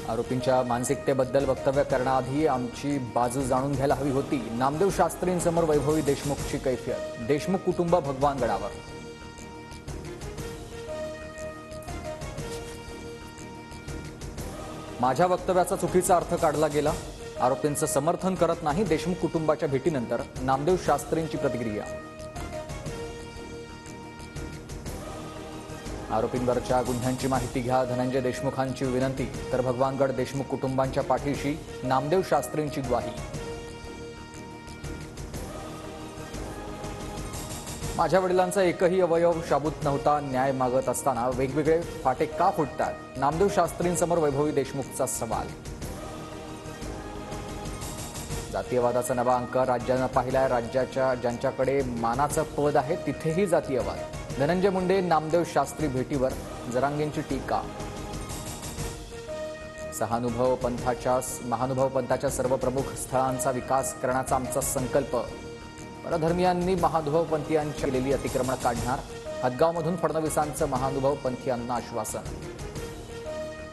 आरोपींच्या मानसिकतेबद्दल वक्तव्य करण्याआधी आमची बाजू जाणून घ्यायला हवी होती. नामदेव शास्त्रींसमोर वैभवी देशमुखची कैफियत. देशमुख कुटुंब भगवानगडावर. माझ्या वक्तव्याचा चुकीचा अर्थ काढला गेला. आरोपींचं समर्थन करत नाही. देशमुख कुटुंबाच्या भेटीनंतर नामदेव शास्त्रींची प्रतिक्रिया. आरोपींवरच्या गुन्ह्यांची माहिती घ्या, धनंजय देशमुखांची विनंती. तर भगवानगड देशमुख कुटुंबांच्या पाठीशी नामदेव शास्त्रींची ग्वाही. माझ्या वडिलांचा एकही अवयव शाबूत नव्हता. न्याय मागत असताना वेगवेगळे फाटे का फुटतात? नामदेव शास्त्रींसमोर वैभवी देशमुखचा सवाल. जातीयवादाचा नवा अंक राज्यानं पाहिलाय. राज्याच्या ज्यांच्याकडे मानाचं पद आहे तिथेही जातीयवाद. धनंजय मुंडे नामदेव शास्त्री भेटीवर जरांगेंची टीका. महानुभव पंथाच्या सर्व प्रमुख स्थळांचा विकास करण्याचा आमचा संकल्प. परधर्मीयांनी महानुभव पंथीयांची केलेली अतिक्रमण काढणार. हदगावमधून फडणवीसांचं महानुभव पंथीयांना आश्वासन.